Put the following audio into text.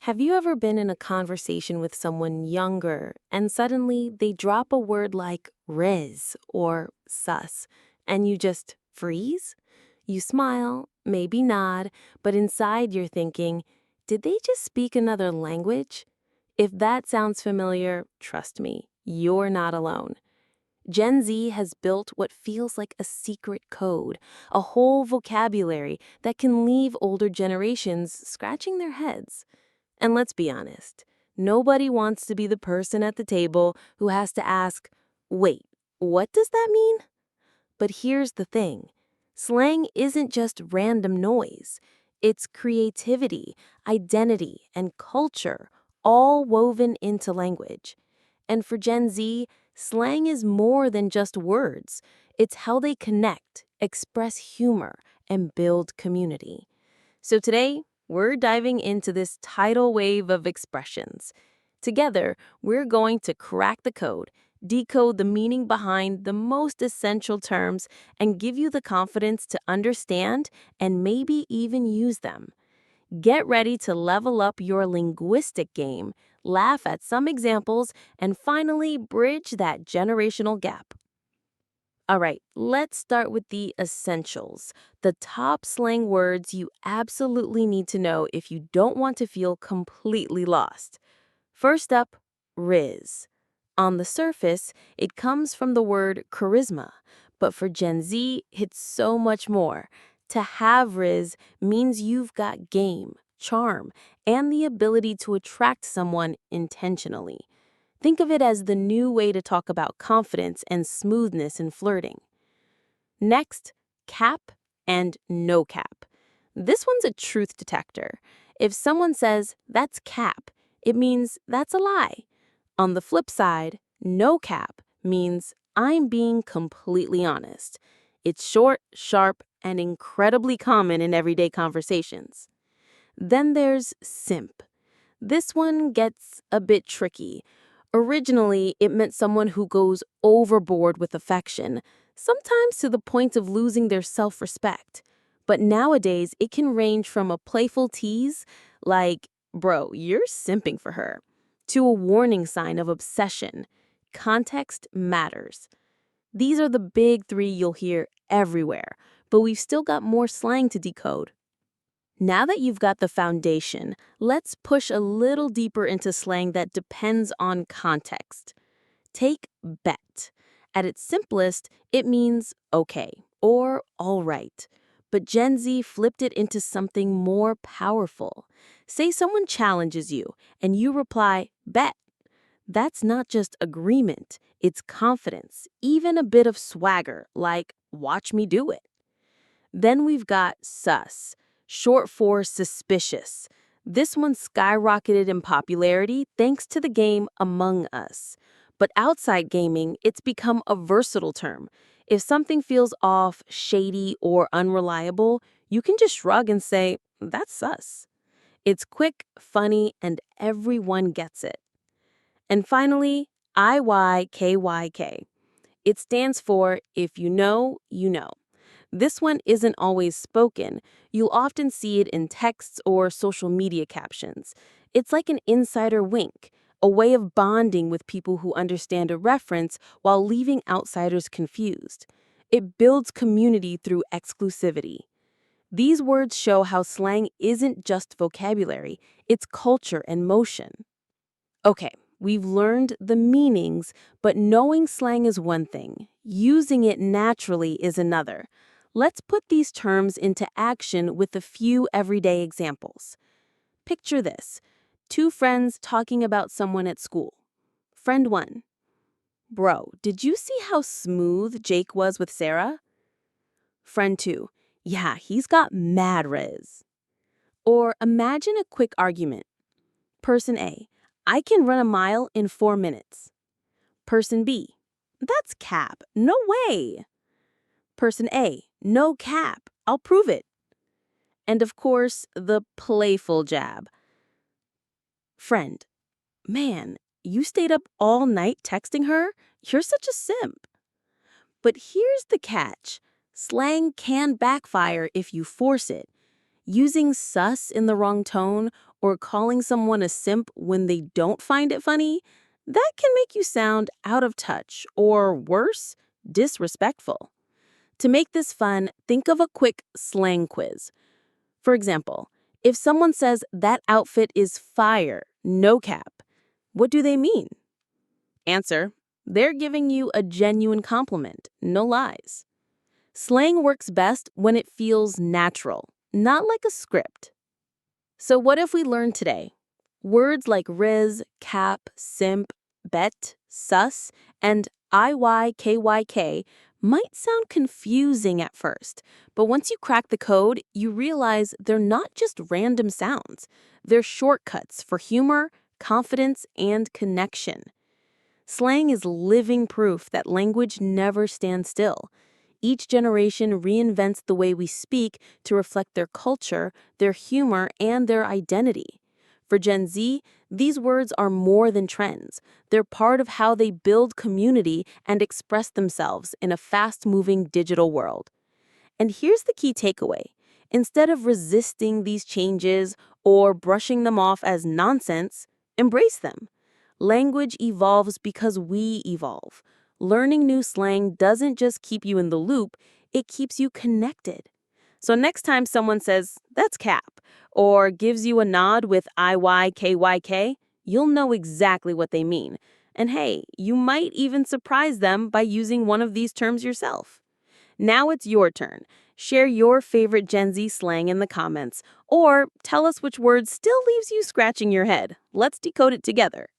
Have you ever been in a conversation with someone younger and suddenly they drop a word like riz or sus and you just freeze? You smile, maybe nod, but inside you're thinking, did they just speak another language? If that sounds familiar, trust me, you're not alone. Gen Z has built what feels like a secret code, a whole vocabulary that can leave older generations scratching their heads. And let's be honest, nobody wants to be the person at the table who has to ask, wait, what does that mean? But here's the thing, slang isn't just random noise. It's creativity, identity, and culture, all woven into language. And for Gen Z, slang is more than just words. It's how they connect, express humor, and build community. So today, we're diving into this tidal wave of expressions. Together, we're going to crack the code, decode the meaning behind the most essential terms, and give you the confidence to understand and maybe even use them. Get ready to level up your linguistic game, laugh at some examples, and finally bridge that generational gap. All right, let's start with the essentials, the top slang words you absolutely need to know if you don't want to feel completely lost. First up, riz. On the surface, it comes from the word charisma, but for Gen Z, it's so much more. To have riz means you've got game, charm, and the ability to attract someone intentionally. Think of it as the new way to talk about confidence and smoothness in flirting. Next, cap and no cap. This one's a truth detector. If someone says, that's cap, it means that's a lie. On the flip side, no cap means I'm being completely honest. It's short, sharp, and incredibly common in everyday conversations. Then there's simp. This one gets a bit tricky. Originally, it meant someone who goes overboard with affection, sometimes to the point of losing their self-respect. But nowadays, it can range from a playful tease, like, bro, you're simping for her, to a warning sign of obsession. Context matters. These are the big three you'll hear everywhere, but we've still got more slang to decode. Now that you've got the foundation, let's push a little deeper into slang that depends on context. Take bet. At its simplest, it means okay or all right. But Gen Z flipped it into something more powerful. Say someone challenges you and you reply, bet. That's not just agreement, it's confidence, even a bit of swagger, like watch me do it. Then we've got sus, short for suspicious. This one skyrocketed in popularity thanks to the game Among Us. But outside gaming, it's become a versatile term. If something feels off, shady, or unreliable, you can just shrug and say, that's sus. It's quick, funny, and everyone gets it. And finally, IYKYK. It stands for if you know, you know. This one isn't always spoken. You'll often see it in texts or social media captions. It's like an insider wink, a way of bonding with people who understand a reference while leaving outsiders confused. It builds community through exclusivity. These words show how slang isn't just vocabulary, it's culture and motion. Okay, we've learned the meanings, but knowing slang is one thing. Using it naturally is another. Let's put these terms into action with a few everyday examples. Picture this. Two friends talking about someone at school. Friend 1. Bro, did you see how smooth Jake was with Sarah? Friend 2. Yeah, he's got mad riz. Or imagine a quick argument. Person A. I can run a mile in 4 minutes. Person B. That's cap. No way. Person A. No cap. I'll prove it. And of course, the playful jab. Friend. Man, you stayed up all night texting her? You're such a simp. But here's the catch. Slang can backfire if you force it. Using sus in the wrong tone or calling someone a simp when they don't find it funny, that can make you sound out of touch or, worse, disrespectful. To make this fun, think of a quick slang quiz. For example, if someone says that outfit is fire, no cap, what do they mean? Answer: they're giving you a genuine compliment, no lies. Slang works best when it feels natural, not like a script. So what if we learned today? Words like riz, cap, simp, bet, sus, and IYKYK might sound confusing at first, but once you crack the code, you realize they're not just random sounds. They're shortcuts for humor, confidence, and connection. Slang is living proof that language never stands still. Each generation reinvents the way we speak to reflect their culture, their humor, and their identity. For Gen Z, these words are more than trends. They're part of how they build community and express themselves in a fast-moving digital world. And here's the key takeaway. Instead of resisting these changes or brushing them off as nonsense, embrace them. Language evolves because we evolve. Learning new slang doesn't just keep you in the loop, it keeps you connected. So next time someone says, "that's cap," or gives you a nod with IYKYK, you'll know exactly what they mean. And hey, you might even surprise them by using one of these terms yourself. Now it's your turn. Share your favorite Gen Z slang in the comments, or tell us which word still leaves you scratching your head. Let's decode it together.